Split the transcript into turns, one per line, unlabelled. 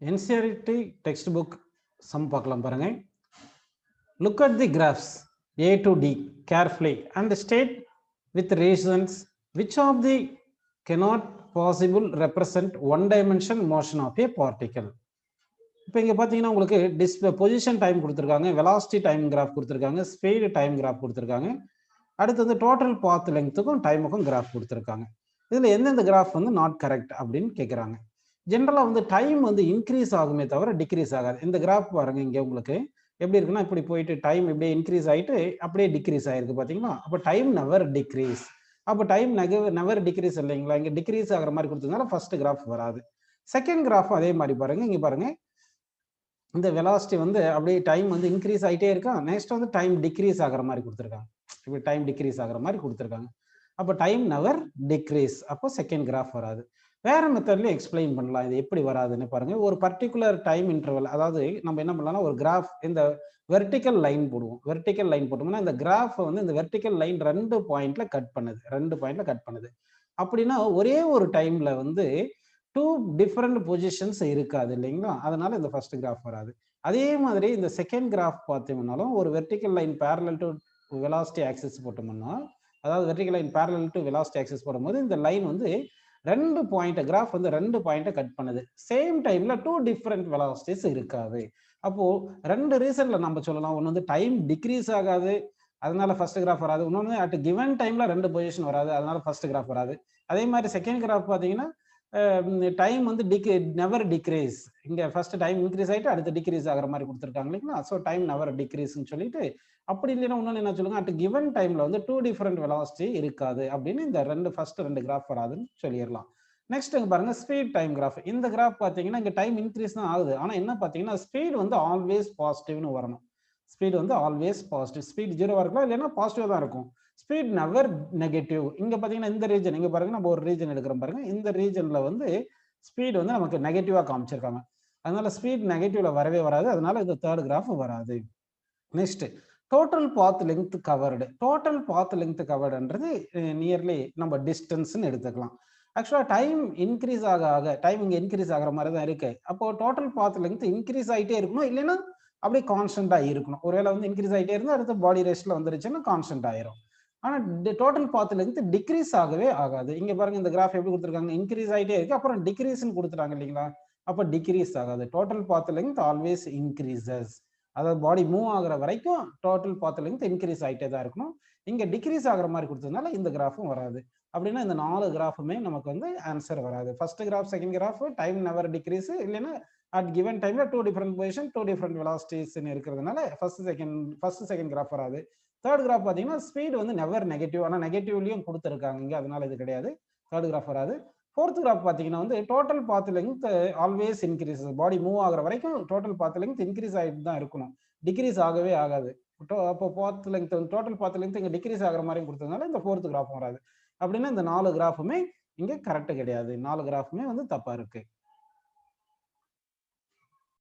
NCERT textbook sum பார்க்கலாம் பாருங்க. Look at the graphs A to D carefully and state with reasons which of the cannot possible represent one dimension motion of a particle. இப்போ இங்க பாத்தீங்கன்னா உங்களுக்கு display position time கொடுத்துருக்காங்க, velocity time graph கொடுத்துருக்காங்க, speed time graph கொடுத்துருக்காங்க, அடுத்தது total பாத் லெங்க்த்துக்கும் டைமுக்கும் graph கொடுத்துருக்காங்க. இதுல எந்தெந்த கிராஃப் வந்து நாட் கரெக்ட் அப்படின்னு கேட்குறாங்க. ஜென்ரலா வந்து டைம் வந்து இன்க்ரீஸ் ஆகுமே தவிர டிக்ரீஸ் ஆகாது. இந்த கிராஃப் பாருங்க, இங்க உங்களுக்கு எப்படி இருக்குன்னா இப்படி போயிட்டு டைம் இப்படியே இன்க்ரீஸ் ஆயிட்டு அப்படியே டிக்ரீஸ் ஆயிருக்கு பாத்தீங்களா. அப்போ டைம் நெவர் டிக்ரீஸ். அப்போ டைம் நெவர் டிக்ரீஸ் இல்லைங்களா, இங்க டிக்ரீஸ் ஆகிற மாதிரி கொடுத்ததுனால ஃபர்ஸ்ட் கிராஃப் வராது. செகண்ட் கிராஃப் அதே மாதிரி பாருங்க, இங்க பாருங்க இந்த வெலாசிட்டி வந்து அப்படியே டைம் வந்து இன்க்ரீஸ் ஆகிட்டே இருக்கா, நெக்ஸ்ட் வந்து டைம் டிக்ரீஸ் ஆகிற மாதிரி கொடுத்துருக்காங்க. இப்படி டைம் டிக்ரீஸ் ஆகிற மாதிரி கொடுத்துருக்காங்க. அப்போ டைம் நெவர் டிக்ரீஸ், அப்போ செகண்ட் கிராஃப் வராது. வேற மெத்தட்லயும் எக்ஸ்பிளைன் பண்ணலாம். இது எப்படி வராதுன்னு பாருங்க. ஒரு பர்டிகுலர் டைம் இன்டர்வல், அதாவது நம்ம என்ன பண்ணலாம்னா ஒரு கிராஃப் இந்த வெர்டிக்கல் லைன் போடுவோம். வெர்டிக்கல் லைன் போட்டோம்னா இந்த கிராஃப் வந்து இந்த வெர்டிக்கல் லைன் 2 பாயிண்ட்ல கட் பண்ணுது. அப்படின்னா ஒரே ஒரு டைம்ல வந்து 2 டிஃபரெண்ட் பொசிஷன்ஸ் இருக்காது இல்லைங்களா, அதனால இந்த ஃபர்ஸ்ட் கிராஃப் வராது. அதே மாதிரி இந்த செகண்ட் கிராஃப் பார்த்தீங்கன்னாலும் ஒரு vertical line parallel to velocity axis போட்டோம்னா, அதாவது vertical line parallel to velocity axis போடும்போது இந்த லைன் வந்து 2 பாயிண்ட் கிராஃப் வந்து 2 பாயிண்ட்டை கட் பண்ணுது. சேம் டைம்ல 2 டிஃபரெண்ட் வெலாசிட்டிஸ் இருக்காது. அப்போ 2 ரீசன்ல நம்ம சொல்லலாம். ஒன்று வந்து டைம் டிக்ரீஸ் ஆகாது, அதனால ஃபர்ஸ்ட் கிராஃப் வராது. இன்னொன்று அட் கிவன் டைம்ல 2 பொசிஷன் வராது, அதனால ஃபர்ஸ்ட் கிராஃப் வராது. அதே மாதிரி செகண்ட் கிராஃப் பார்த்தீங்கன்னா டைம் வந்து நெவர் டிக்ரீஸ். இங்க ஃபர்ஸ்ட் டைம் இன்க்ரீஸ் ஆயிட்டு அடுத்து டிக்ரீஸ் ஆகிற மாதிரி கொடுத்துருக்காங்க இல்லைங்களா. ஸோ டைம் நெவர் டிக்ரீஸ்ன்னு சொல்லிட்டு, அப்படி இல்லைன்னா இன்னொன்று என்ன சொல்லுங்க, அட் கிவன் டைம்ல வந்து 2 டிஃபரெண்ட் வெலாசிட்டி இருக்காது அப்படின்னு இந்த ஃபர்ஸ்ட் 2 கிராஃப் வராதுன்னு சொல்லிடலாம். நெக்ஸ்ட் இங்க பாருங்க ஸ்பீட் டைம் கிராஃப். இந்த கிராஃப் பார்த்தீங்கன்னா இங்க டைம் இன்க்ரீஸ் தான் ஆகுது, ஆனா என்ன பார்த்தீங்கன்னா ஸ்பீட் வந்து ஆல்வேஸ் பாசிட்டிவ்னு வரணும். ஸ்பீட் வந்து ஆல்வேஸ் பாசிட்டிவ். ஸ்பீட் 0வா இருக்கலாம், இல்லைன்னா பாசிட்டிவ் தான் இருக்கும். Speed never negative. இங்க பாத்தீங்கன்னா இந்த ரீஜன், இங்க பாருங்க நம்ம ஒரு ரீஜன் எடுக்கிறோம் பாருங்க, இந்த ரீஜன்ல வந்து ஸ்பீட் வந்து நமக்கு நெகட்டிவா காமிச்சிருக்காங்க. அதனால ஸ்பீட் நெகட்டிவ்ல வரவே வராது, அதனால இந்த தேர்ட் கிராஃப் வராது. Next total path length covered. Total path length கவர்டுன்றது நியர்லி நம்ம டிஸ்டன்ஸ்னு எடுத்துக்கலாம். ஆக்சுவலா டைம் இன்க்ரீஸ் ஆக டைம் இங்க இன்க்ரீஸ் ஆகிற மாதிரி தான் இருக்கு. அப்போ டோட்டல் பாத் லெங்த் இன்க்ரீஸ் ஆகிட்டே இருக்கணும், இல்லைன்னா அப்படியே கான்ஸ்டன்டா இருக்கணும். ஒருவேளை வந்து இன்க்ரீஸ் ஆகிட்டே இருந்தா அடுத்த பாடி ரேஸ்ல வந்துருச்சுன்னா கான்ஸ்டன்ட் ஆயிரும். ஆனா டோட்டல் பாத் லெங்த் டிக்ரீஸ் ஆகவே ஆகாது. இங்க பாருங்க இந்த கிராஃப் எப்படி கொடுத்துருக்காங்க, இன்க்ரீஸ் ஆகிட்டே இருக்கு, அப்புறம் டிக்ரீஸ்ன்னு கொடுத்துட்டாங்க இல்லைங்களா. அப்ப டிக்ரீஸ் ஆகாது. Total path length always increases. அதாவது பாடி மூவ் ஆகுற வரைக்கும் டோட்டல் பாத் லெங்த் இன்க்ரீஸ் ஆகிட்டே தான் இருக்கணும். இங்க டிக்ரீஸ் ஆகிற மாதிரி கொடுத்ததுனால இந்த கிராஃபும் வராது. அப்படின்னா இந்த 4 கிராஃபுமே நமக்கு வந்து ஆன்சர் வராது. First graph, second graph time never decrease, இல்லைன்னா அட் கிவன் டைம்ல 2 டிஃபரெண்ட் பொசிஷன் 2 டிஃபரெண்ட் வெலாசிட்டிஸ் இருக்கிறதுனால ஃபர்ஸ்ட் செகண்ட் கிராஃப் வராது. தேர்ட் கிராஃப் பார்த்தீங்கன்னா ஸ்பீட் வந்து நெவர் நெகட்டிவ், ஆனால் நெகட்டிவ்லையும் கொடுத்துருக்காங்க இங்கே, அதனால இது கிடையாது. தேர்ட் கிராஃப் வராது. ஃபோர்த் கிராஃப் பார்த்தீங்கன்னா வந்து total path length always increase. Body move ஆகிற வரைக்கும் டோட்டல் பாத் லெங்த் இன்க்ரீஸ் ஆகிட்டு தான் இருக்கணும், டிக்ரீஸ் ஆகவே ஆகாது. அப்போ பாத் லெங்த் டோட்டல் பாத் லெங்த் இங்கே டிக்ரீஸ் ஆகிற மாதிரி கொடுத்ததுனால இந்த ஃபோர்த் கிராஃப் வராது. அப்படின்னா இந்த 4 கிராஃபுமே இங்கே கரெக்ட் கிடையாது. 4 கிராஃபுமே வந்து தப்பா இருக்கு.